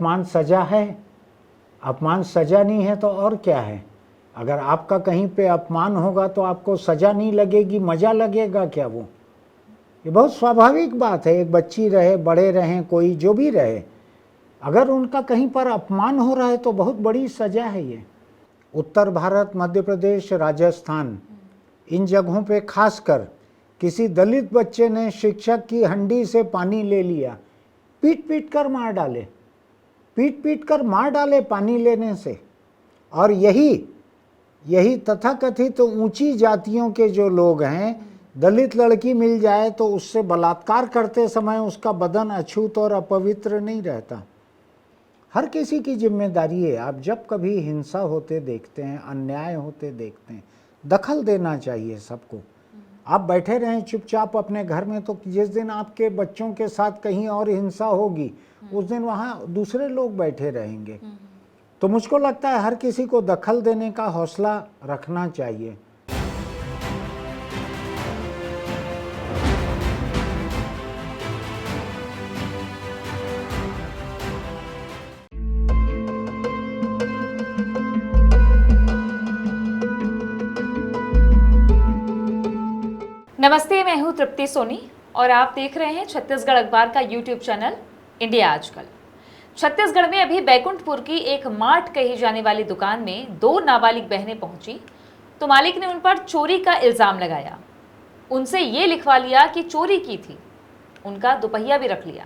अपमान सजा है? अपमान सजा नहीं है तो और क्या है? अगर आपका कहीं पे अपमान होगा तो आपको सजा नहीं लगेगी, मजा लगेगा क्या? वो ये बहुत स्वाभाविक बात है। एक बच्ची रहे, बड़े रहें, कोई जो भी रहे, अगर उनका कहीं पर अपमान हो रहा है तो बहुत बड़ी सजा है ये। उत्तर भारत, मध्य प्रदेश, राजस्थान, इन जगहों पे खासकर किसी दलित बच्चे ने शिक्षक की हंडी से पानी ले लिया, पीट पीट कर मार डाले, पीट पीट कर मार डाले पानी लेने से। और यही तथाकथित ऊंची जातियों के जो लोग हैं, दलित लड़की मिल जाए तो उससे बलात्कार करते समय उसका बदन अछूत और अपवित्र नहीं रहता। हर किसी की जिम्मेदारी है। आप जब कभी हिंसा होते देखते हैं, अन्याय होते देखते हैं, दखल देना चाहिए सबको। आप बैठे रहें चुपचाप अपने घर में, तो जिस दिन आपके बच्चों के साथ कहीं और हिंसा होगी उस दिन वहाँ दूसरे लोग बैठे रहेंगे। तो मुझको लगता है हर किसी को दखल देने का हौसला रखना चाहिए। नमस्ते, मैं हूं तृप्ति सोनी और आप देख रहे हैं छत्तीसगढ़ अखबार का यूट्यूब चैनल इंडिया आजकल। छत्तीसगढ़ में अभी बैकुंठपुर की एक मार्ट कही जाने वाली दुकान में 2 नाबालिग बहनें पहुंची तो मालिक ने उन पर चोरी का इल्जाम लगाया। उनसे ये लिखवा लिया कि चोरी की थी, उनका दुपहिया भी रख लिया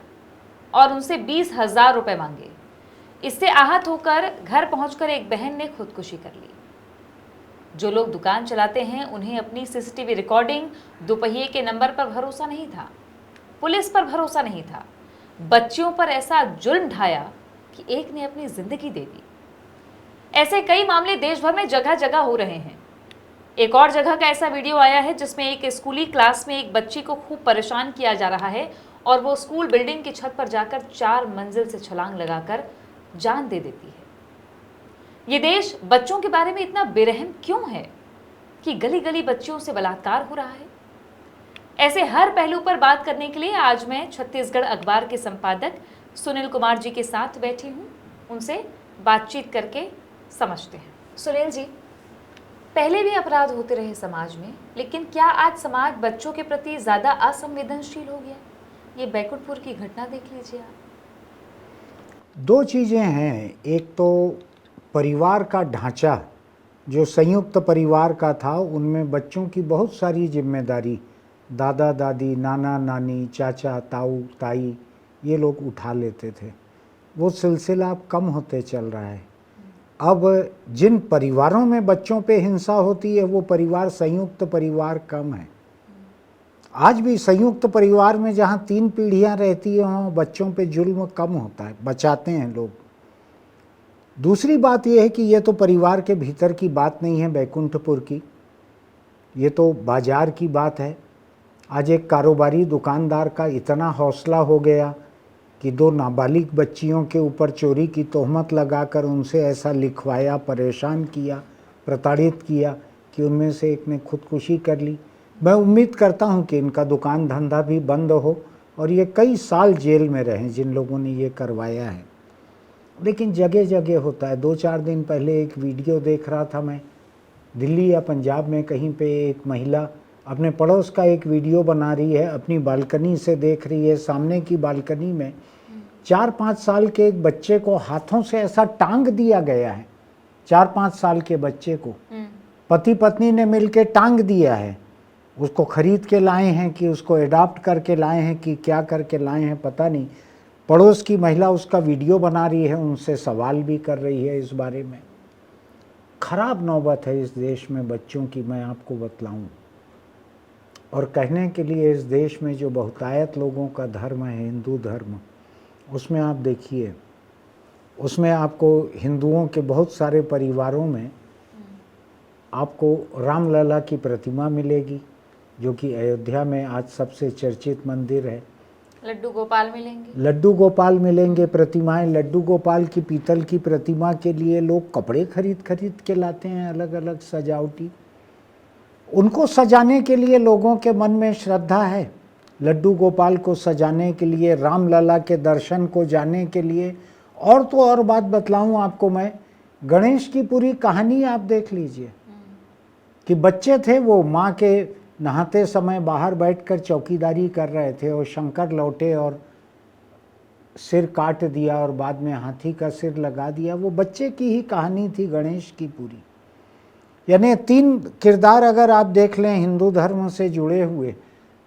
और उनसे 20,000 रुपए मांगे। इससे आहत होकर घर पहुंचकर एक बहन ने खुदकुशी कर ली। जो लोग दुकान चलाते हैं उन्हें अपनी सीसीटीवी रिकॉर्डिंग, दुपहिए के नंबर पर भरोसा नहीं था, पुलिस पर भरोसा नहीं था। बच्चियों पर ऐसा जुल्म ढाया कि एक ने अपनी जिंदगी दे दी। ऐसे कई मामले देश भर में जगह जगह हो रहे हैं। एक और जगह का ऐसा वीडियो आया है जिसमें एक स्कूली क्लास में एक बच्ची को खूब परेशान किया जा रहा है और वो स्कूल बिल्डिंग की छत पर जाकर 4 मंजिल से छलांग लगाकर जान दे देती है। ये देश बच्चों के बारे में इतना बेरहम क्यों है कि गली गली बच्चियों से बलात्कार हो रहा है? ऐसे हर पहलू पर बात करने के लिए आज मैं छत्तीसगढ़ अखबार के संपादक सुनील कुमार जी के साथ बैठी हूँ। उनसे बातचीत करके समझते हैं। सुनील जी, पहले भी अपराध होते रहे समाज में, लेकिन क्या आज समाज बच्चों के प्रति ज्यादा असंवेदनशील हो गया? ये बैकुंठपुर की घटना देख लीजिए आप। 2 चीज़ें हैं। एक तो परिवार का ढांचा जो संयुक्त परिवार का था, उनमें बच्चों की बहुत सारी जिम्मेदारी दादा दादी, नाना नानी, चाचा ताऊ ताई ये लोग उठा लेते थे। वो सिलसिला अब कम होते चल रहा है। अब जिन परिवारों में बच्चों पे हिंसा होती है वो परिवार, संयुक्त परिवार कम है। आज भी संयुक्त परिवार में जहाँ 3 पीढ़ियाँ रहती हैं वहाँ बच्चों पे जुल्म कम होता है, बचाते हैं लोग। दूसरी बात यह है कि ये तो परिवार के भीतर की बात नहीं है बैकुंठपुर की, ये तो बाजार की बात है। आज एक कारोबारी दुकानदार का इतना हौसला हो गया कि 2 नाबालिग बच्चियों के ऊपर चोरी की तोहमत लगाकर उनसे ऐसा लिखवाया, परेशान किया, प्रताड़ित किया कि उनमें से एक ने खुदकुशी कर ली। मैं उम्मीद करता हूं कि इनका दुकान धंधा भी बंद हो और ये कई साल जेल में रहें जिन लोगों ने ये करवाया है। लेकिन जगह जगह होता है। 2-4 दिन पहले एक वीडियो देख रहा था मैं, दिल्ली या पंजाब में कहीं पे एक महिला अपने पड़ोस का एक वीडियो बना रही है, अपनी बालकनी से देख रही है। सामने की बालकनी में 4-5 साल के एक बच्चे को हाथों से ऐसा टांग दिया गया है। 4-5 साल के बच्चे को पति पत्नी ने मिलकर टांग दिया है। उसको खरीद के लाए हैं कि उसको एडॉप्ट करके लाए हैं कि क्या करके लाए हैं पता नहीं। पड़ोस की महिला उसका वीडियो बना रही है, उनसे सवाल भी कर रही है इस बारे में। खराब नौबत है इस देश में बच्चों की, मैं आपको बतलाऊं। और कहने के लिए इस देश में जो बहुतायत लोगों का धर्म है, हिंदू धर्म, उसमें आप देखिए, उसमें आपको हिंदुओं के बहुत सारे परिवारों में आपको रामलला की प्रतिमा मिलेगी, जो कि अयोध्या में आज सबसे चर्चित मंदिर है। लड्डू गोपाल मिलेंगे, लड्डू गोपाल मिलेंगे, प्रतिमाएं। लड्डू गोपाल की पीतल की प्रतिमा के लिए लोग कपड़े खरीद खरीद के लाते हैं, अलग अलग सजावटी। उनको सजाने के लिए लोगों के मन में श्रद्धा है। लड्डू गोपाल को सजाने के लिए, रामलला के दर्शन को जाने के लिए और तो और बात बतलाऊं आपको मैं, गणेश की पूरी कहानी आप देख लीजिए कि बच्चे थे वो माँ के नहाते समय बाहर बैठकर चौकीदारी कर रहे थे और शंकर लौटे और सिर काट दिया और बाद में हाथी का सिर लगा दिया। वो बच्चे की ही कहानी थी गणेश की पूरी। यानी 3 किरदार अगर आप देख लें हिंदू धर्म से जुड़े हुए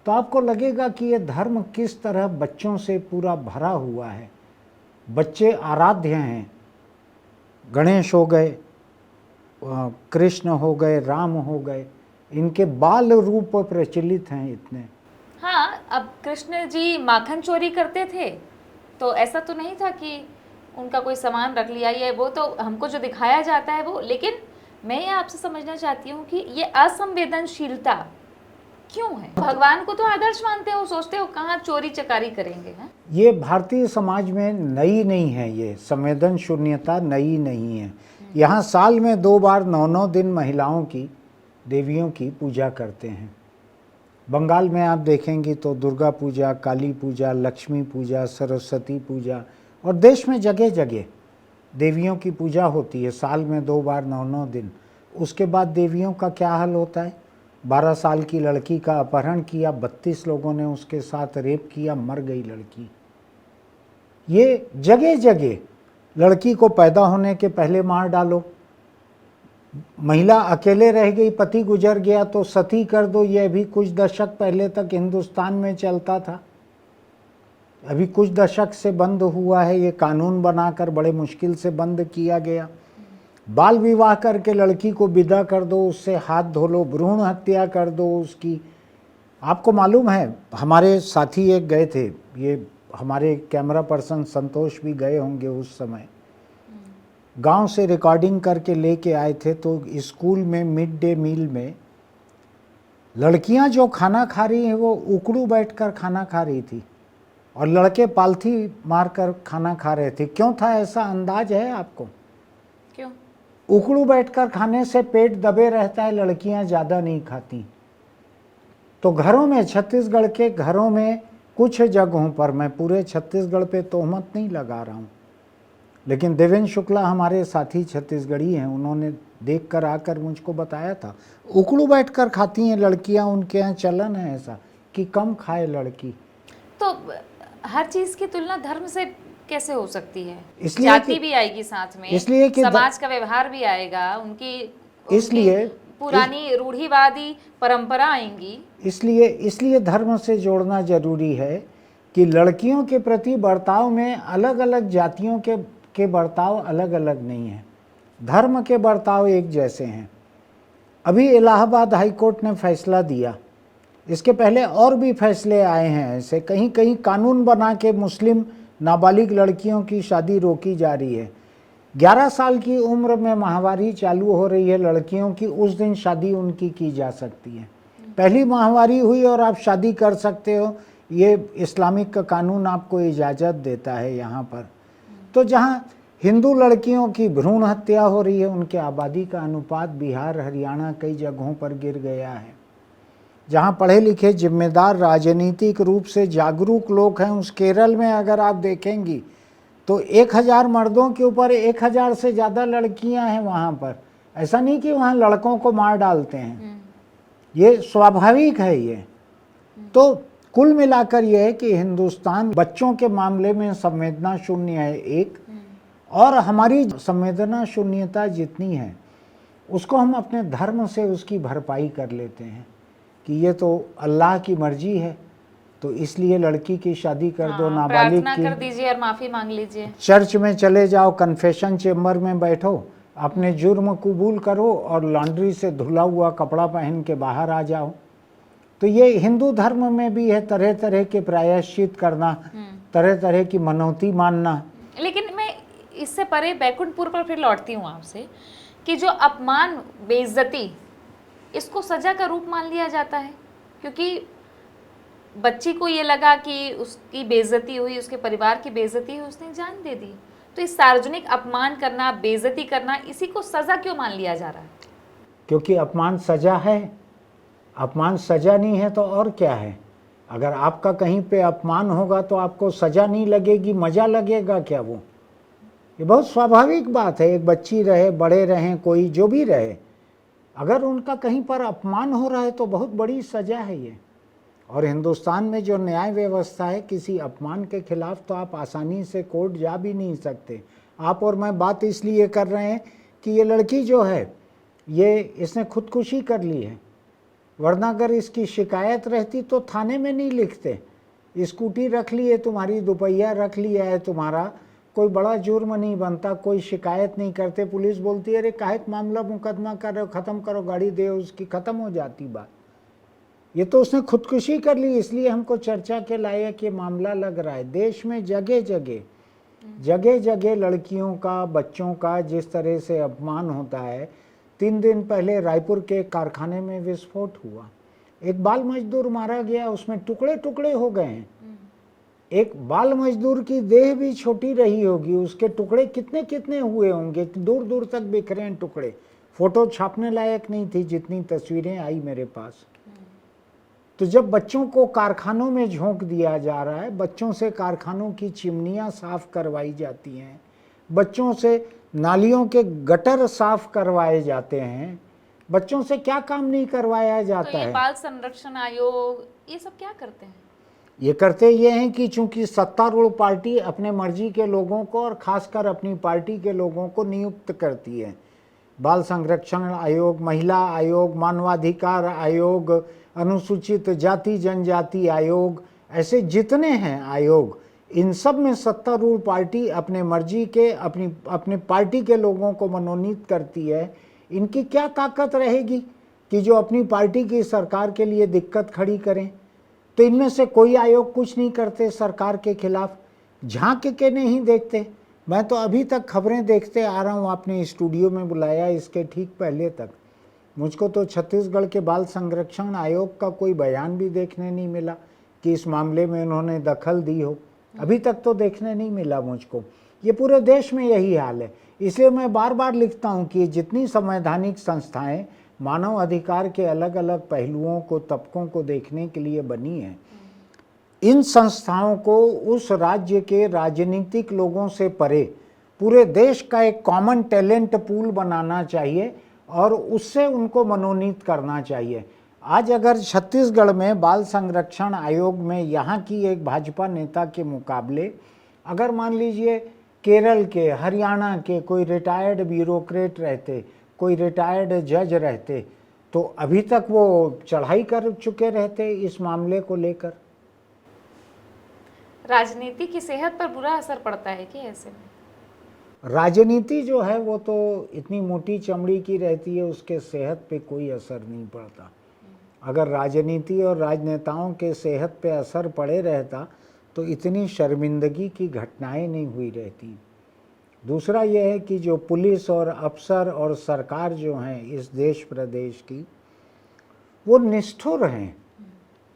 तो आपको लगेगा कि ये धर्म किस तरह बच्चों से पूरा भरा हुआ है। बच्चे आराध्य हैं, गणेश हो गए, कृष्ण हो गए, राम हो गए, इनके बाल रूप प्रचलित हैं इतने। हाँ, अब कृष्ण जी माखन चोरी करते थे तो ऐसा तो नहीं था कि उनका कोई सामान रख लिया, ये वो तो हमको जो दिखाया जाता है वो। लेकिन मैं ये आपसे समझना चाहती हूँ कि ये असंवेदनशीलता क्यों है? भगवान को तो आदर्श मानते हो, सोचते हो कहाँ चोरी चकारी करेंगे हैं? ये भारतीय समाज में नई नहीं है, ये संवेदन शून्यता नई नहीं है। यहाँ साल में 2 बार 9-9 दिन महिलाओं की, देवियों की पूजा करते हैं। बंगाल में आप देखेंगी तो दुर्गा पूजा, काली पूजा, लक्ष्मी पूजा, सरस्वती पूजा, और देश में जगह जगह देवियों की पूजा होती है साल में 2 बार 9-9 दिन। उसके बाद देवियों का क्या हाल होता है? 12 साल की लड़की का अपहरण किया, 32 लोगों ने उसके साथ रेप किया, मर गई लड़की। ये जगह जगह लड़की को पैदा होने के पहले मार डालो, महिला अकेले रह गई, पति गुजर गया तो सती कर दो। ये अभी कुछ दशक पहले तक हिंदुस्तान में चलता था, अभी कुछ दशक से बंद हुआ है। ये कानून बनाकर बड़े मुश्किल से बंद किया गया। बाल विवाह करके लड़की को विदा कर दो, उससे हाथ धो लो, भ्रूण हत्या कर दो उसकी। आपको मालूम है, हमारे साथी एक गए थे, ये हमारे कैमरा पर्सन संतोष भी गए होंगे उस समय, गांव से रिकॉर्डिंग करके लेके आए थे। तो स्कूल में मिड डे मील में लड़कियां जो खाना खा रही हैं वो उकड़ू बैठकर खाना खा रही थी और लड़के पालथी मारकर खाना खा रहे थे। क्यों था ऐसा, अंदाज है आपको? क्यों? उकड़ू बैठकर खाने से पेट दबे रहता है, लड़कियां ज़्यादा नहीं खाती। तो घरों में, छत्तीसगढ़ के घरों में कुछ जगहों पर, मैं पूरे छत्तीसगढ़ पे तोहमत नहीं लगा रहा हूँ, लेकिन देवेंद्र शुक्ला हमारे साथी छत्तीसगढ़ी हैं, उन्होंने देख कर आकर मुझको बताया था, उकड़ू बैठकर खाती हैं लड़कियां। उनके यहाँ चलन है ऐसा कि कम खाए लड़की। तो हर चीज की तुलना धर्म से कैसे हो सकती है? इसलिए जाति कि- भी आएगी साथ में, इसलिए कि समाज का व्यवहार भी आएगा, उनकी इसलिए पुरानी रूढ़िवादी परंपरा आएंगी। इसलिए धर्म से जोड़ना जरूरी है कि लड़कियों के प्रति बर्ताव में अलग अलग जातियों के बर्ताव अलग अलग नहीं है, धर्म के बर्ताव एक जैसे हैं। अभी इलाहाबाद हाई कोर्ट ने फैसला दिया, इसके पहले और भी फैसले आए हैं ऐसे, कहीं कहीं कानून बना के मुस्लिम नाबालिग लड़कियों की शादी रोकी जा रही है। 11 साल की उम्र में माहवारी चालू हो रही है लड़कियों की, उस दिन शादी उनकी की जा सकती है। पहली माहवारी हुई और आप शादी कर सकते हो, ये इस्लामिक का कानून आपको इजाज़त देता है यहाँ पर। तो जहाँ हिंदू लड़कियों की भ्रूण हत्या हो रही है, उनके आबादी का अनुपात बिहार, हरियाणा कई जगहों पर गिर गया है। जहाँ पढ़े लिखे जिम्मेदार राजनीतिक रूप से जागरूक लोग हैं, उस केरल में अगर आप देखेंगी तो 1000 मर्दों के ऊपर 1000 से ज़्यादा लड़कियां हैं वहाँ पर। ऐसा नहीं कि वहाँ लड़कों को मार डालते हैं, ये स्वाभाविक है ये। तो कुल मिलाकर यह है कि हिंदुस्तान बच्चों के मामले में संवेदना शून्य है एक, और हमारी संवेदना शून्यता जितनी है उसको हम अपने धर्म से उसकी भरपाई कर लेते हैं कि ये तो अल्लाह की मर्जी है, तो इसलिए लड़की की शादी कर दो, नाबालिग प्रार्थना की। कर दीजिए और माफी मांग लीजिए। चर्च में चले जाओ, कन्फेशन चेम्बर में बैठो, अपने जुर्म कबूल करो और लॉन्ड्री से धुला हुआ कपड़ा पहन के बाहर आ जाओ। तो ये हिंदू धर्म में भी है, तरह तरह के प्रायश्चित करना, तरह तरह की मनौती मानना। लेकिन मैं इससे परे बैकुंठपुर पर फिर लौटती हूँ आपसे कि जो अपमान, बेइज्जती, इसको सजा का रूप मान लिया जाता है, क्योंकि बच्ची को ये लगा कि उसकी बेइज्जती हुई, उसके परिवार की बेइज्जती हुई, उसने जान दे दी। तो इस सार्वजनिक अपमान करना, बेइज्जती करना, इसी को सजा क्यों मान लिया जा रहा है? क्योंकि अपमान सजा है। अपमान सजा नहीं है तो और क्या है? अगर आपका कहीं पे अपमान होगा तो आपको सजा नहीं लगेगी, मजा लगेगा क्या वो? ये बहुत स्वाभाविक बात है, एक बच्ची रहे, बड़े रहें, कोई जो भी रहे, अगर उनका कहीं पर अपमान हो रहा है तो बहुत बड़ी सजा है ये। और हिंदुस्तान में जो न्याय व्यवस्था है, किसी अपमान के खिलाफ तो आप आसानी से कोर्ट जा भी नहीं सकते। आप और मैं बात इसलिए कर रहे हैं कि ये लड़की जो है, ये इसने खुदकुशी कर ली है, वरना अगर इसकी शिकायत रहती तो थाने में नहीं लिखते। स्कूटी रख ली है तुम्हारी, दोपहिया रख लिया है तुम्हारा, कोई बड़ा जुर्म नहीं बनता, कोई शिकायत नहीं करते, पुलिस बोलती है अरे काहे मामला मुकदमा कर रहे हो, ख़त्म करो, गाड़ी दे, उसकी ख़त्म हो जाती बात। ये तो उसने खुदकुशी कर ली, इसलिए हमको चर्चा के लायक ये मामला लग रहा है। देश में जगह जगह लड़कियों का, बच्चों का जिस तरह से अपमान होता है। 3 दिन पहले रायपुर के कारखाने में विस्फोट हुआ, एक बाल मजदूर मारा गया, उसमें टुकड़े टुकड़े हो गए हैं। एक बाल मजदूर की देह भी छोटी रही होगी, उसके टुकड़े कितने कितने हुए होंगे, दूर दूर तक बिखरे हैं टुकड़े। फोटो छापने लायक नहीं थी जितनी तस्वीरें आई मेरे पास। तो जब बच्चों को कारखानों में झोंक दिया जा रहा है, बच्चों से कारखानों की चिमनियां साफ करवाई जाती हैं, बच्चों से नालियों के गटर साफ करवाए जाते हैं, बच्चों से क्या काम नहीं करवाया जाता तो ये है। बाल संरक्षण आयोग ये सब क्या करते हैं? ये करते ये हैं कि चूंकि सत्तारूढ़ पार्टी अपने मर्जी के लोगों को और खासकर अपनी पार्टी के लोगों को नियुक्त करती है। बाल संरक्षण आयोग, महिला आयोग, मानवाधिकार आयोग, अनुसूचित जाति जनजाति आयोग, ऐसे जितने हैं आयोग, इन सब में सत्तारूढ़ पार्टी अपने मर्जी के अपने पार्टी के लोगों को मनोनीत करती है। इनकी क्या ताकत रहेगी कि जो अपनी पार्टी की सरकार के लिए दिक्कत खड़ी करें। तो इनमें से कोई आयोग कुछ नहीं करते सरकार के खिलाफ, झांक के नहीं देखते। मैं तो अभी तक खबरें देखते आ रहा हूँ, आपने स्टूडियो में बुलाया इसके ठीक पहले तक, मुझको तो छत्तीसगढ़ के बाल संरक्षण आयोग का कोई बयान भी देखने नहीं मिला कि इस मामले में उन्होंने दखल दी हो। अभी तक तो देखने नहीं मिला मुझको। ये पूरे देश में यही हाल है। इसलिए मैं बार बार लिखता हूँ कि जितनी संवैधानिक संस्थाएं मानव अधिकार के अलग अलग पहलुओं को, तबकों को देखने के लिए बनी है, इन संस्थाओं को उस राज्य के राजनीतिक लोगों से परे पूरे देश का एक कॉमन टैलेंट पूल बनाना चाहिए और उससे उनको मनोनीत करना चाहिए। आज अगर छत्तीसगढ़ में बाल संरक्षण आयोग में यहाँ की एक भाजपा नेता के मुकाबले अगर मान लीजिए केरल के, हरियाणा के कोई रिटायर्ड ब्यूरोक्रेट रहते, कोई रिटायर्ड जज रहते, तो अभी तक वो चढ़ाई कर चुके रहते इस मामले को लेकर। राजनीति की सेहत पर बुरा असर पड़ता है कि ऐसे में? राजनीति जो है वो तो इतनी मोटी चमड़ी की रहती है, उसके सेहत पे कोई असर नहीं पड़ता। अगर राजनीति और राजनेताओं के सेहत पे असर पड़े रहता तो इतनी शर्मिंदगी की घटनाएं नहीं हुई रहती। दूसरा यह है कि जो पुलिस और अफसर और सरकार जो हैं इस देश प्रदेश की, वो निष्ठुर हैं।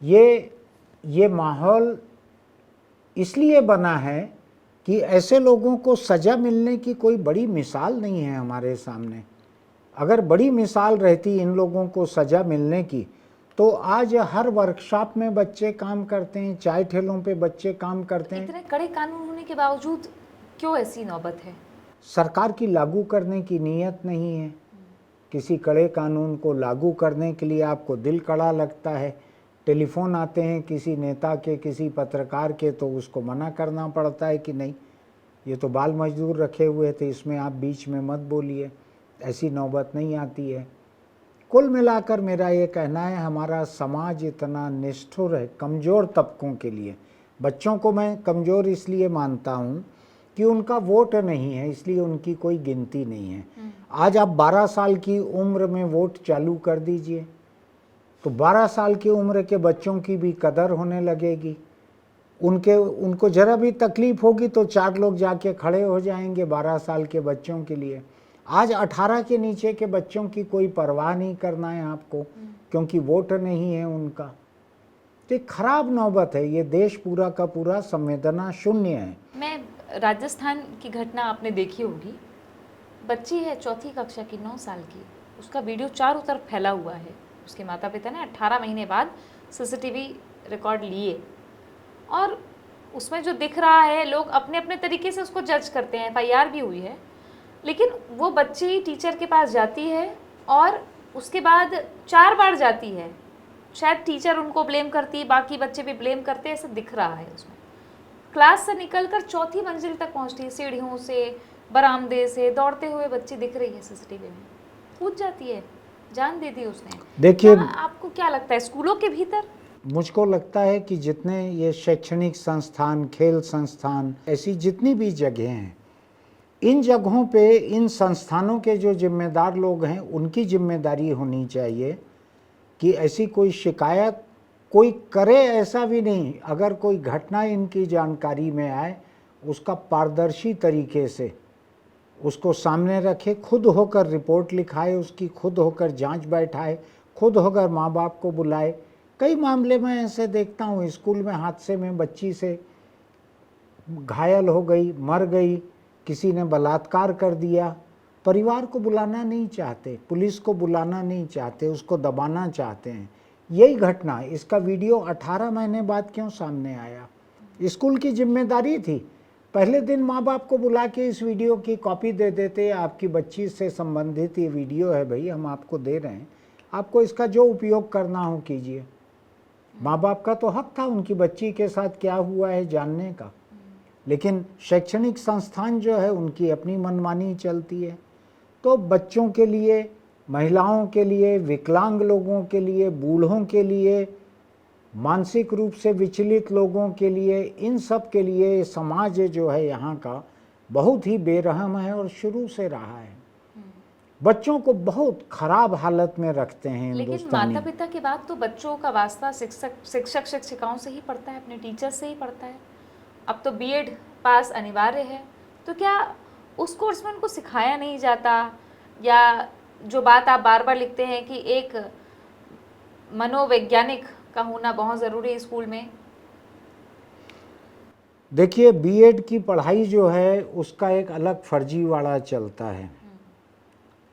ये माहौल इसलिए बना है कि ऐसे लोगों को सज़ा मिलने की कोई बड़ी मिसाल नहीं है हमारे सामने। अगर बड़ी मिसाल रहती इन लोगों को सज़ा मिलने की, तो आज हर वर्कशॉप में बच्चे काम करते हैं, चाय ठेलों पे बच्चे काम करते हैं। इतने कड़े कानून होने के बावजूद क्यों ऐसी नौबत है? सरकार की लागू करने की नीयत नहीं है। किसी कड़े कानून को लागू करने के लिए आपको दिल कड़ा लगता है, टेलीफोन आते हैं किसी नेता के, किसी पत्रकार के, तो उसको मना करना पड़ता है कि नहीं, ये तो बाल मजदूर रखे हुए थे, इसमें आप बीच में मत बोलिए। ऐसी नौबत नहीं आती है। कुल मिलाकर मेरा ये कहना है, हमारा समाज इतना निष्ठुर है कमज़ोर तबकों के लिए। बच्चों को मैं कमज़ोर इसलिए मानता हूँ कि उनका वोट नहीं है, इसलिए उनकी कोई गिनती नहीं है। आज आप 12 साल की उम्र में वोट चालू कर दीजिए तो 12 साल की उम्र के बच्चों की भी कदर होने लगेगी। उनको ज़रा भी तकलीफ़ होगी तो 4 लोग जाके खड़े हो जाएंगे 12 साल के बच्चों के लिए। आज 18 के नीचे के बच्चों की कोई परवाह नहीं करना है आपको, क्योंकि वोट नहीं है उनका। तो एक खराब नौबत है, ये देश पूरा का पूरा संवेदना शून्य है। मैं राजस्थान की घटना आपने देखी होगी, बच्ची है 4th कक्षा की, 9 साल की, उसका वीडियो चारों तरफ फैला हुआ है। उसके माता पिता ने 18 महीने बाद CCTV रिकॉर्ड लिए और उसमें जो दिख रहा है, लोग अपने अपने तरीके से उसको जज करते हैं। एफआईआर भी हुई है, लेकिन वो बच्ची टीचर के पास जाती है और उसके बाद 4 बार जाती है। शायद टीचर उनको ब्लेम करती है, बाकी बच्चे भी ब्लेम करते हैं, ऐसा दिख रहा है उसमें। क्लास से निकलकर चौथी मंजिल तक पहुंचती है, सीढ़ियों से, बरामदे से दौड़ते हुए बच्ची दिख रही है सीसीटीवी में। कूद जाती है, जान दे दी उसने। देखिए, आपको क्या लगता है, स्कूलों के भीतर? मुझको लगता है कि जितने ये शैक्षणिक संस्थान, खेल संस्थान, ऐसी जितनी भी जगह हैं, इन जगहों पे इन संस्थानों के जो जिम्मेदार लोग हैं उनकी जिम्मेदारी होनी चाहिए कि ऐसी कोई शिकायत कोई करे ऐसा भी नहीं। अगर कोई घटना इनकी जानकारी में आए, उसका पारदर्शी तरीके से उसको सामने रखे, खुद होकर रिपोर्ट लिखाए, उसकी खुद होकर जांच बैठाए, खुद होकर माँ बाप को बुलाए। कई मामले में ऐसे देखता हूँ, स्कूल में हादसे में बच्ची से घायल हो गई, मर गई, किसी ने बलात्कार कर दिया, परिवार को बुलाना नहीं चाहते, पुलिस को बुलाना नहीं चाहते, उसको दबाना चाहते हैं। यही घटना, इसका वीडियो 18 महीने बाद क्यों सामने आया? स्कूल की जिम्मेदारी थी, पहले दिन माँ बाप को बुला के इस वीडियो की कॉपी दे देते, आपकी बच्ची से संबंधित ये वीडियो है भाई, हम आपको दे रहे हैं, आपको इसका जो उपयोग करना हो कीजिए। माँ बाप का तो हक था उनकी बच्ची के साथ क्या हुआ है जानने का। लेकिन शैक्षणिक संस्थान जो है उनकी अपनी मनमानी चलती है। तो बच्चों के लिए, महिलाओं के लिए, विकलांग लोगों के लिए, बूढ़ों के लिए, मानसिक रूप से विचलित लोगों के लिए, इन सब के लिए समाज जो है यहाँ का बहुत ही बेरहम है और शुरू से रहा है। बच्चों को बहुत खराब हालत में रखते हैं लेकिन हिंदुस्तानी। माता पिता के बाद तो बच्चों का वास्ता शिक्षक शिक्षिकाओं से ही पड़ता है, अपने टीचर से ही पड़ता है। अब तो बीएड पास अनिवार्य है, तो क्या उस कोर्स में उनको सिखाया नहीं जाता? या जो बात आप बार बार लिखते हैं कि एक मनोवैज्ञानिक का होना बहुत ज़रूरी है स्कूल में। देखिए, बीएड की पढ़ाई जो है उसका एक अलग फर्जीवाड़ा चलता है।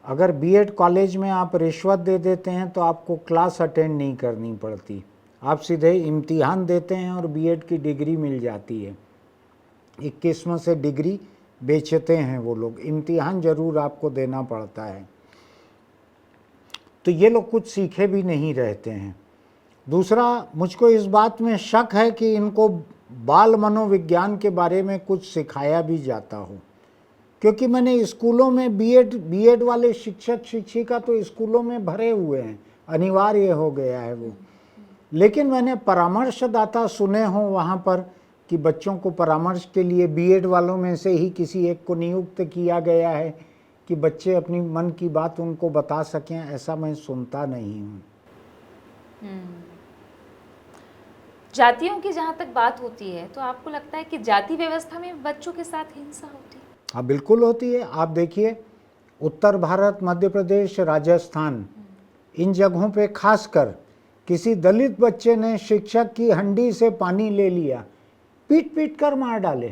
अगर बीएड कॉलेज में आप रिश्वत दे देते हैं तो आपको क्लास अटेंड नहीं करनी पड़ती, आप सीधे इम्तिहान देते हैं और बीएड की डिग्री मिल जाती है। एक किस्म से डिग्री बेचते हैं वो लोग, इम्तिहान जरूर आपको देना पड़ता है। तो ये लोग कुछ सीखे भी नहीं रहते हैं। दूसरा, मुझको इस बात में शक है कि इनको बाल मनोविज्ञान के बारे में कुछ सिखाया भी जाता हो, क्योंकि मैंने स्कूलों में बीएड वाले शिक्षक शिक्षिका तो स्कूलों में भरे हुए हैं, अनिवार्य हो गया है वो। लेकिन मैंने परामर्शदाता सुने हों वहाँ पर कि बच्चों को परामर्श के लिए बीएड वालों में से ही किसी एक को नियुक्त किया गया है कि बच्चे अपनी मन की बात उनको बता सकें, ऐसा मैं सुनता नहीं हूँ। जातियों की जहाँ तक बात होती है, तो आपको लगता है कि जाति व्यवस्था में बच्चों के साथ हिंसा होती है? हाँ, बिल्कुल होती है। आप देखिए, उत्तर भारत, मध्य प्रदेश, राजस्थान, इन जगहों पे खासकर किसी दलित बच्चे ने शिक्षक की हंडी से पानी ले लिया, पीट पीट कर मार डाले,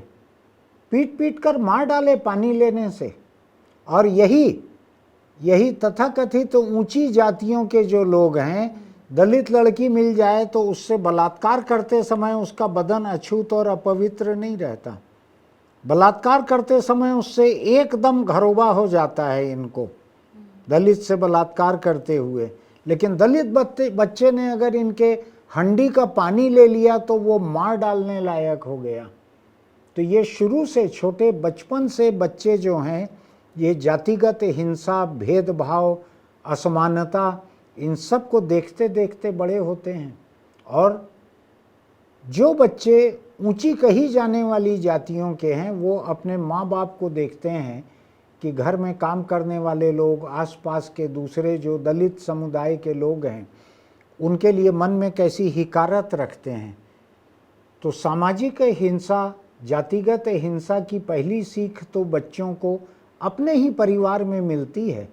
पीट पीट कर मार डाले पानी लेने से। और यही तथाकथित तो ऊंची जातियों के जो लोग हैं, दलित लड़की मिल जाए तो उससे बलात्कार करते समय उसका बदन अछूत और अपवित्र नहीं रहता, बलात्कार करते समय उससे एकदम घरोबा हो जाता है इनको, दलित से बलात्कार करते हुए। लेकिन दलित बच्चे ने अगर इनके हंडी का पानी ले लिया तो वो मार डालने लायक हो गया। तो ये शुरू से, छोटे बचपन से बच्चे जो हैं, ये जातिगत हिंसा, भेदभाव, असमानता, इन सब को देखते देखते बड़े होते हैं। और जो बच्चे ऊंची कही जाने वाली जातियों के हैं, वो अपने माँ बाप को देखते हैं कि घर में काम करने वाले लोग, आसपास के दूसरे जो दलित समुदाय के लोग हैं, उनके लिए मन में कैसी हिकारत रखते हैं। तो सामाजिक हिंसा, जातिगत हिंसा की पहली सीख तो बच्चों को अपने ही परिवार में मिलती है।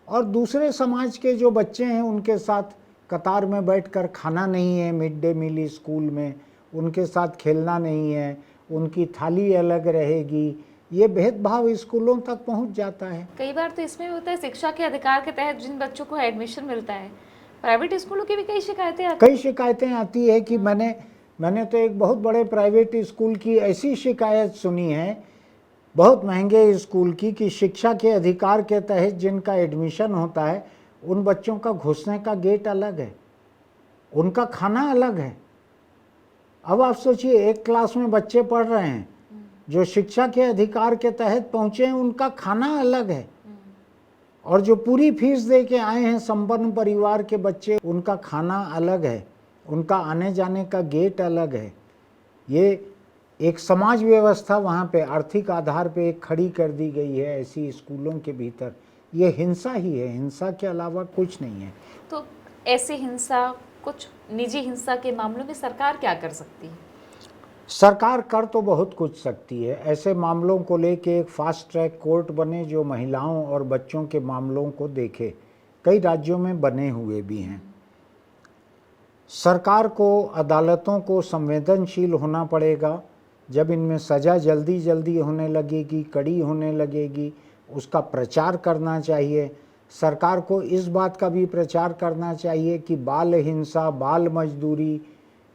और दूसरे समाज के जो बच्चे हैं उनके साथ कतार में बैठकर खाना नहीं है, मिड डे मील स्कूल में उनके साथ खेलना नहीं है, उनकी थाली अलग रहेगी, ये भेदभाव स्कूलों तक पहुंच जाता है। कई बार तो इसमें होता है, शिक्षा के अधिकार के तहत जिन बच्चों को एडमिशन मिलता है, प्राइवेट स्कूलों की भी कई शिकायतें आती है कि मैंने मैंने तो एक बहुत बड़े प्राइवेट स्कूल की ऐसी शिकायत सुनी है, बहुत महंगे स्कूल की, कि शिक्षा के अधिकार के तहत जिनका एडमिशन होता है उन बच्चों का घुसने का गेट अलग है, उनका खाना अलग है। अब आप सोचिए, एक क्लास में बच्चे पढ़ रहे हैं, जो शिक्षा के अधिकार के तहत पहुंचे हैं उनका खाना अलग है, और जो पूरी फीस दे के आए हैं संपन्न परिवार के बच्चे, उनका खाना अलग है, उनका आने जाने का गेट अलग है। ये एक समाज व्यवस्था वहाँ पे आर्थिक आधार पे एक खड़ी कर दी गई है ऐसी स्कूलों के भीतर। ये हिंसा ही है, हिंसा के अलावा कुछ नहीं है। तो ऐसी हिंसा, कुछ निजी हिंसा के मामलों में सरकार क्या कर सकती है? सरकार कर तो बहुत कुछ सकती है। ऐसे मामलों को लेके एक फास्ट ट्रैक कोर्ट बने जो महिलाओं और बच्चों के मामलों को देखे, कई राज्यों में बने हुए भी हैं। सरकार को, अदालतों को संवेदनशील होना पड़ेगा। जब इनमें सज़ा जल्दी जल्दी होने लगेगी, कड़ी होने लगेगी, उसका प्रचार करना चाहिए। सरकार को इस बात का भी प्रचार करना चाहिए कि बाल हिंसा, बाल मजदूरी,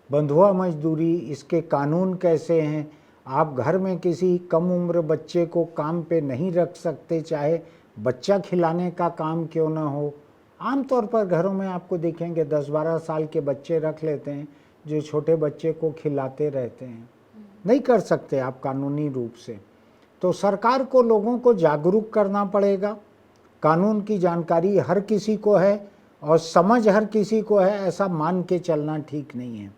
बंधुआ मजदूरी, इसके कानून कैसे हैं। आप घर में किसी कम उम्र बच्चे को काम पे नहीं रख सकते, चाहे बच्चा खिलाने का काम क्यों ना हो। आमतौर पर घरों में आपको देखेंगे 10-12 साल के बच्चे रख लेते हैं जो छोटे बच्चे को खिलाते रहते हैं। नहीं कर सकते आप कानूनी रूप से। तो सरकार को लोगों को जागरूक करना पड़ेगा। कानून की जानकारी हर किसी को है और समझ हर किसी को है, ऐसा मान के चलना ठीक नहीं है।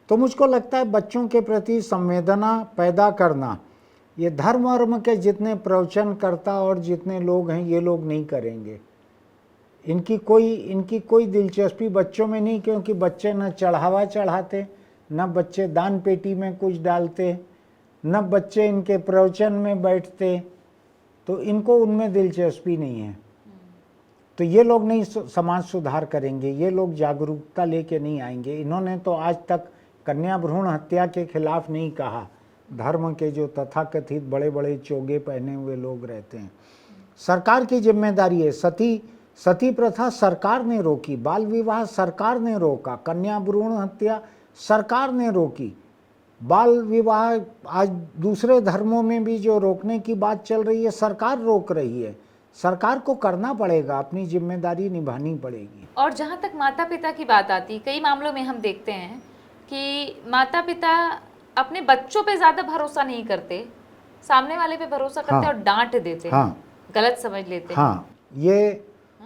तो मुझको लगता है बच्चों के प्रति संवेदना पैदा करना, ये धर्म वर्म के जितने प्रवचनकर्ता और जितने लोग हैं ये लोग नहीं करेंगे। इनकी कोई दिलचस्पी बच्चों में नहीं, क्योंकि बच्चे न चढ़ावा चढ़ाते, न बच्चे दान पेटी में कुछ डालते, न बच्चे इनके प्रवचन में बैठते, तो इनको उनमें दिलचस्पी नहीं है। तो ये लोग नहीं समाज सुधार करेंगे, ये लोग जागरूकता लेके नहीं आएंगे। इन्होंने तो आज तक कन्या भ्रूण हत्या के खिलाफ नहीं कहा। धर्म के जो तथाकथित बड़े बड़े चोगे पहने हुए लोग रहते हैं। सरकार की जिम्मेदारी है। सती प्रथा सरकार ने रोकी, बाल विवाह सरकार ने रोका, कन्या भ्रूण हत्या सरकार ने रोकी, बाल विवाह आज दूसरे धर्मों में भी जो रोकने की बात चल रही है सरकार रोक रही है। सरकार को करना पड़ेगा, अपनी जिम्मेदारी निभानी पड़ेगी। और जहाँ तक माता पिता की बात आती, कई मामलों में हम देखते हैं कि माता पिता अपने बच्चों पे ज़्यादा भरोसा नहीं करते, सामने वाले पे भरोसा करते हैं और डांट देते हैं, गलत समझ लेते हैं। हाँ, ये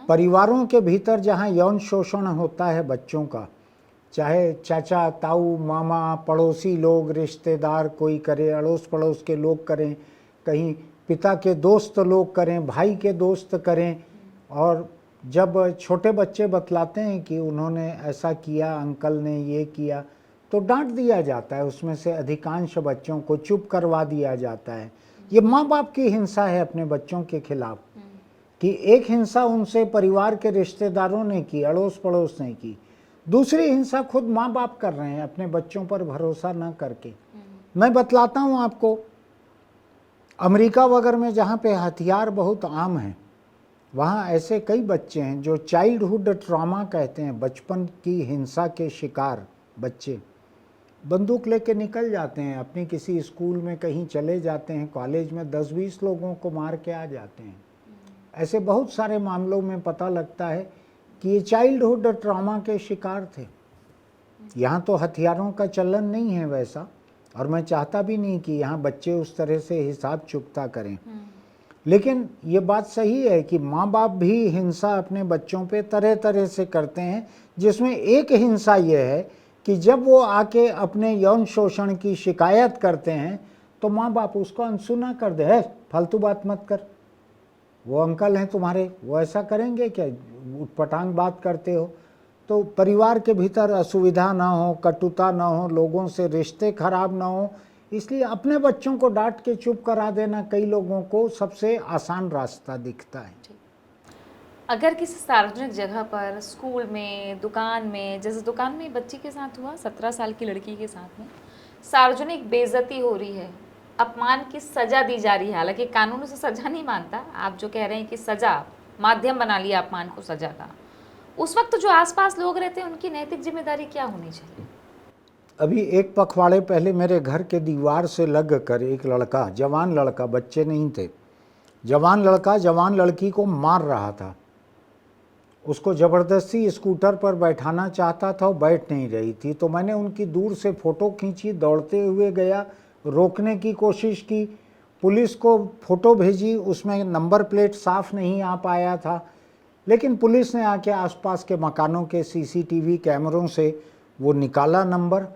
परिवारों के भीतर जहाँ यौन शोषण होता है बच्चों का, चाहे चाचा, ताऊ, मामा, पड़ोसी लोग, रिश्तेदार कोई करे, अड़ोस पड़ोस के लोग करें, कहीं पिता के दोस्त लोग करें, भाई के दोस्त करें, और जब छोटे बच्चे बतलाते हैं कि उन्होंने ऐसा किया, अंकल ने ये किया, तो डांट दिया जाता है। उसमें से अधिकांश बच्चों को चुप करवा दिया जाता है। ये माँ बाप की हिंसा है अपने बच्चों के खिलाफ, कि एक हिंसा उनसे परिवार के रिश्तेदारों ने की, अड़ोस पड़ोस ने की, दूसरी हिंसा खुद माँ बाप कर रहे हैं अपने बच्चों पर भरोसा न करके। मैं बतलाता हूँ आपको, अमेरिका वगैरह में जहाँ पे हथियार बहुत आम हैं, वहाँ ऐसे कई बच्चे हैं जो चाइल्डहुड ट्रॉमा कहते हैं, बचपन की हिंसा के शिकार बच्चे, बंदूक लेके निकल जाते हैं, अपनी किसी स्कूल में कहीं चले जाते हैं, कॉलेज में 10-20 लोगों को मार के आ जाते हैं। ऐसे बहुत सारे मामलों में पता लगता है कि ये चाइल्डहुड ट्रॉमा के शिकार थे। यहाँ तो हथियारों का चलन नहीं है वैसा, और मैं चाहता भी नहीं कि यहाँ बच्चे उस तरह से हिसाब चुकता करें। लेकिन ये बात सही है कि माँ बाप भी हिंसा अपने बच्चों पे तरह तरह से करते हैं, जिसमें एक हिंसा ये है कि जब वो आके अपने यौन शोषण की शिकायत करते हैं तो माँ बाप उसको अनसुना कर दे, है फालतू बात मत कर, वो अंकल हैं तुम्हारे, वो ऐसा करेंगे क्या, उटपटांग बात करते हो। तो परिवार के भीतर असुविधा ना हो, कटुता ना हो, लोगों से रिश्ते खराब ना हो, इसलिए अपने बच्चों को डांट के चुप करा देना कई लोगों को सबसे आसान रास्ता दिखता है। अगर किसी सार्वजनिक जगह पर, स्कूल में, दुकान में, जैसे दुकान में बच्ची के साथ हुआ, 17 साल की लड़की के साथ में, सार्वजनिक बेइज्जती हो रही है, अपमान की सजा दी जा रही है, हालांकि कानून उसे सजा नहीं मानता, आप जो कह रहे हैं कि सजा माध्यम बना लिया अपमान को सजा का, उस वक्त जो आसपास लोग रहते हैं उनकी नैतिक जिम्मेदारी क्या होनी चाहिए? अभी एक पखवाड़े पहले मेरे घर के दीवार से लग कर एक लड़का, जवान लड़का, बच्चे नहीं थे, जवान लड़का जवान लड़की को मार रहा था। उसको ज़बरदस्ती स्कूटर पर बैठाना चाहता था, वो बैठ नहीं रही थी। तो मैंने उनकी दूर से फ़ोटो खींची, दौड़ते हुए गया, रोकने की कोशिश की, पुलिस को फ़ोटो भेजी, उसमें नंबर प्लेट साफ़ नहीं आ पाया था, लेकिन पुलिस ने आके आसपास के मकानों के सीसीटीवी कैमरों से वो निकाला नंबर,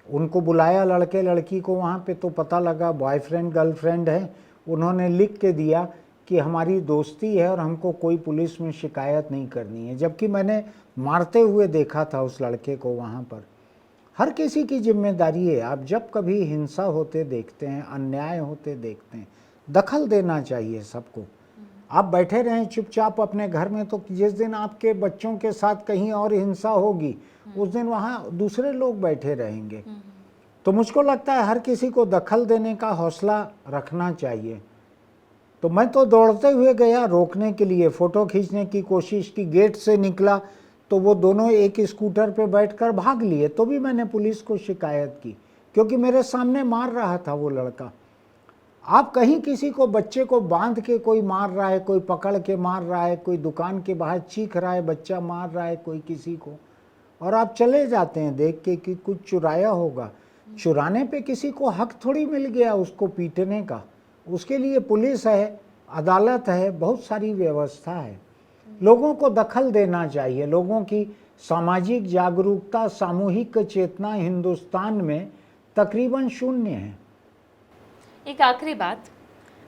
उनको बुलाया लड़के लड़की को वहाँ पे, तो पता लगा बॉयफ्रेंड गर्लफ्रेंड है। उन्होंने लिख के दिया कि हमारी दोस्ती है और हमको कोई पुलिस में शिकायत नहीं करनी है, जबकि मैंने मारते हुए देखा था उस लड़के को वहाँ पर। हर किसी की जिम्मेदारी है, आप जब कभी हिंसा होते देखते हैं, अन्याय होते देखते हैं, दखल देना चाहिए सबको। आप बैठे रहें चुपचाप अपने घर में, तो जिस दिन आपके बच्चों के साथ कहीं और हिंसा होगी उस दिन वहाँ दूसरे लोग बैठे रहेंगे। तो मुझको लगता है हर किसी को दखल देने का हौसला रखना चाहिए। तो मैं तो दौड़ते हुए गया रोकने के लिए, फ़ोटो खींचने की कोशिश की, गेट से निकला तो वो दोनों एक स्कूटर पे बैठकर भाग लिए, तो भी मैंने पुलिस को शिकायत की, क्योंकि मेरे सामने मार रहा था वो लड़का। आप कहीं किसी को, बच्चे को बांध के कोई मार रहा है, कोई पकड़ के मार रहा है, कोई दुकान के बाहर चीख रहा है, बच्चा मार रहा है कोई किसी को, और आप चले जाते हैं देख के कि कुछ चुराया होगा। चुराने पे किसी को हक थोड़ी मिल गया उसको पीटने का, उसके लिए पुलिस है, अदालत है, बहुत सारी व्यवस्था है। लोगों को दखल देना चाहिए। लोगों की सामाजिक जागरूकता, सामूहिक चेतना हिंदुस्तान में तकरीबन शून्य है। एक आखिरी बात,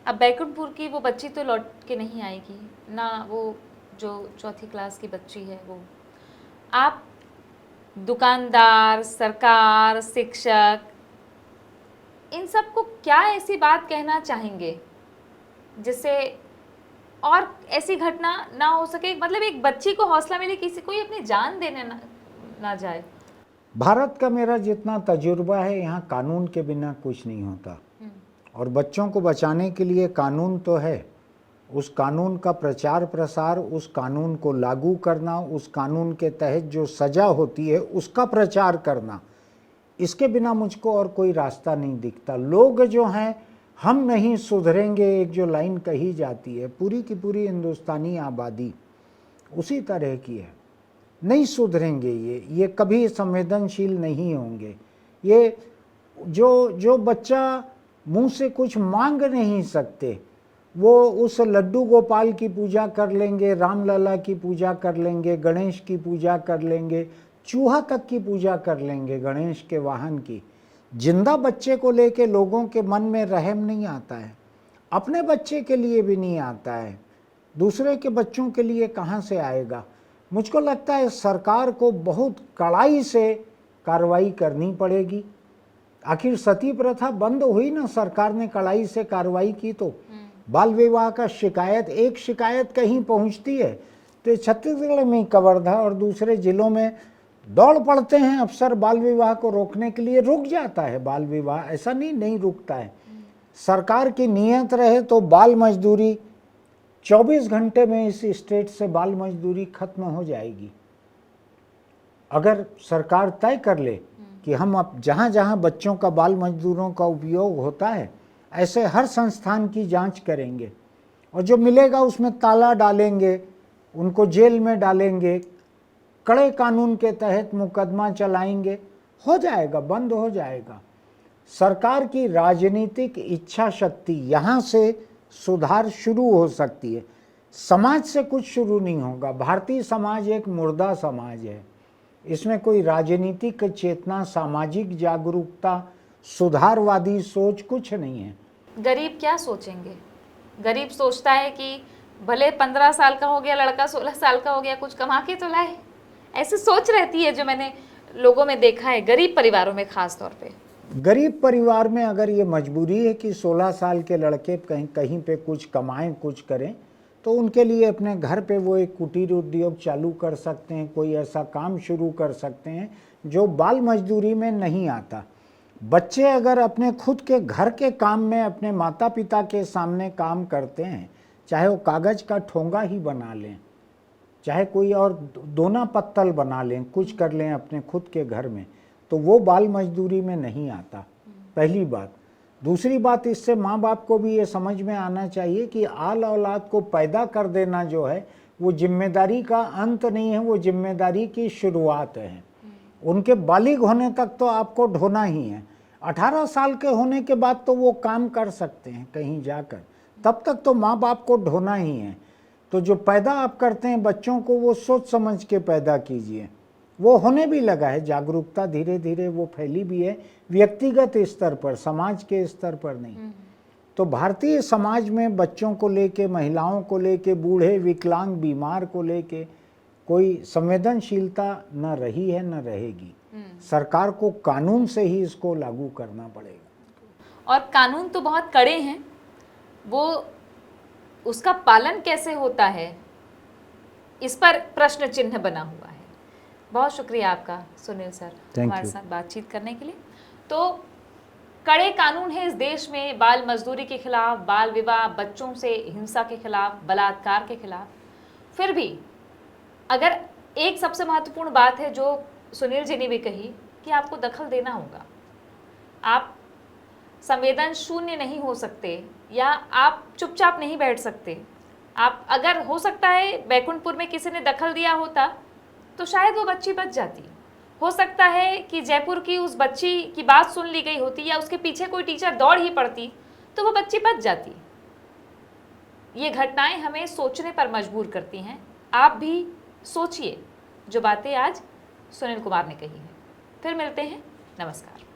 अब बैकुंठपुर की वो बच्ची तो लौट के नहीं आएगी ना, वो जो चौथी क्लास की बच्ची है वो। आप दुकानदार, सरकार, शिक्षक, इन सबको क्या ऐसी बात कहना चाहेंगे जिससे और ऐसी घटना ना हो सके, मतलब एक बच्ची को हौसला मिले, किसी कोई अपनी जान देने ना जाए। भारत का मेरा जितना तजुर्बा है, यहाँ कानून के बिना कुछ नहीं होता, और बच्चों को बचाने के लिए कानून तो है। उस कानून का प्रचार प्रसार, उस कानून को लागू करना, उस कानून के तहत जो सज़ा होती है उसका प्रचार करना, इसके बिना मुझको और कोई रास्ता नहीं दिखता। लोग जो हैं, हम नहीं सुधरेंगे, एक जो लाइन कही जाती है, पूरी की पूरी हिंदुस्तानी आबादी उसी तरह की है। नहीं सुधरेंगे, ये कभी संवेदनशील नहीं होंगे। ये जो बच्चा मुंह से कुछ मांग नहीं सकते, वो उस लड्डू गोपाल की पूजा कर लेंगे, रामलला की पूजा कर लेंगे, गणेश की पूजा कर लेंगे, चूहा तक की पूजा कर लेंगे, गणेश के वाहन की। जिंदा बच्चे को लेके लोगों के मन में रहम नहीं आता है, अपने बच्चे के लिए भी नहीं आता है, दूसरे के बच्चों के लिए कहाँ से आएगा। मुझको लगता है सरकार को बहुत कड़ाई से कार्रवाई करनी पड़ेगी। आखिर सती प्रथा बंद हुई ना, सरकार ने कड़ाई से कार्रवाई की तो। बाल विवाह का शिकायत, एक शिकायत कहीं पहुंचती है तो छत्तीसगढ़ में कवर्धा और दूसरे जिलों में दौड़ पड़ते हैं अफसर बाल विवाह को रोकने के लिए। रुक जाता है बाल विवाह, ऐसा नहीं रुकता है। सरकार की नीयत रहे तो बाल मजदूरी 24 घंटे में इस स्टेट से बाल मजदूरी खत्म हो जाएगी। अगर सरकार तय कर ले कि हम अब जहाँ जहाँ बच्चों का, बाल मजदूरों का उपयोग होता है, ऐसे हर संस्थान की जांच करेंगे, और जो मिलेगा उसमें ताला डालेंगे, उनको जेल में डालेंगे, कड़े कानून के तहत मुकदमा चलाएंगे, हो जाएगा, बंद हो जाएगा। सरकार की राजनीतिक इच्छा शक्ति, यहाँ से सुधार शुरू हो सकती है। समाज से कुछ शुरू नहीं होगा। भारतीय समाज एक मुर्दा समाज है, इसमें कोई राजनीतिक चेतना, सामाजिक जागरूकता, सुधारवादी सोच कुछ नहीं है। गरीब क्या सोचेंगे? गरीब सोचता है कि भले 15 साल का हो गया लड़का, 16 साल का हो गया, कुछ कमा के तो लाए, ऐसी सोच रहती है जो मैंने लोगों में देखा है, गरीब परिवारों में खास तौर पे। गरीब परिवार में अगर ये मजबूरी है कि 16 साल के लड़के कहीं पे कुछ कमाएं, कुछ करें, तो उनके लिए अपने घर पे वो एक कुटीर उद्योग चालू कर सकते हैं, कोई ऐसा काम शुरू कर सकते हैं जो बाल मजदूरी में नहीं आता। बच्चे अगर अपने खुद के घर के काम में अपने माता पिता के सामने काम करते हैं, चाहे वो कागज़ का ठोंगा ही बना लें, चाहे कोई और दोना पत्तल बना लें, कुछ कर लें अपने खुद के घर में, तो वो बाल मजदूरी में नहीं आता, पहली बात। दूसरी बात, इससे माँ बाप को भी ये समझ में आना चाहिए कि आल औलाद को पैदा कर देना जो है वो जिम्मेदारी का अंत नहीं है, वो जिम्मेदारी की शुरुआत है। उनके बालिग होने तक तो आपको ढोना ही है। 18 साल के होने के बाद तो वो काम कर सकते हैं कहीं जाकर, तब तक तो माँ बाप को ढोना ही है। तो जो पैदा आप करते हैं बच्चों को, वो सोच समझ के पैदा कीजिए। वो होने भी लगा है, जागरूकता धीरे धीरे वो फैली भी है, व्यक्तिगत स्तर पर, समाज के स्तर पर नहीं। तो भारतीय समाज में बच्चों को लेके, महिलाओं को लेके, बूढ़े, विकलांग, बीमार को लेके कोई संवेदनशीलता न रही है, न रहेगी। सरकार को कानून से ही इसको लागू करना पड़ेगा। और कानून तो बहुत कड़े हैं, वो उसका पालन कैसे होता है इस पर प्रश्न चिन्ह बना हुआ है। बहुत शुक्रिया आपका सुनील सर, हमारे साथ बातचीत करने के लिए। तो कड़े कानून है इस देश में बाल मजदूरी के खिलाफ, बाल विवाह, बच्चों से हिंसा के खिलाफ, बलात्कार के खिलाफ। फिर भी अगर एक सबसे महत्वपूर्ण बात है जो सुनील जी ने भी कही कि आपको दखल देना होगा, आप संवेदन शून्य नहीं हो सकते या आप चुपचाप नहीं बैठ सकते। आप, अगर हो सकता है बैकुंठपुर में किसी ने दखल दिया होता तो शायद वो बच्ची बच जाती। हो सकता है कि जयपुर की उस बच्ची की बात सुन ली गई होती या उसके पीछे कोई टीचर दौड़ ही पड़ती तो वो बच्ची बच जाती। ये घटनाएं हमें सोचने पर मजबूर करती हैं। आप भी सोचिए जो बातें आज सुनील कुमार ने कही हैं। फिर मिलते हैं, नमस्कार।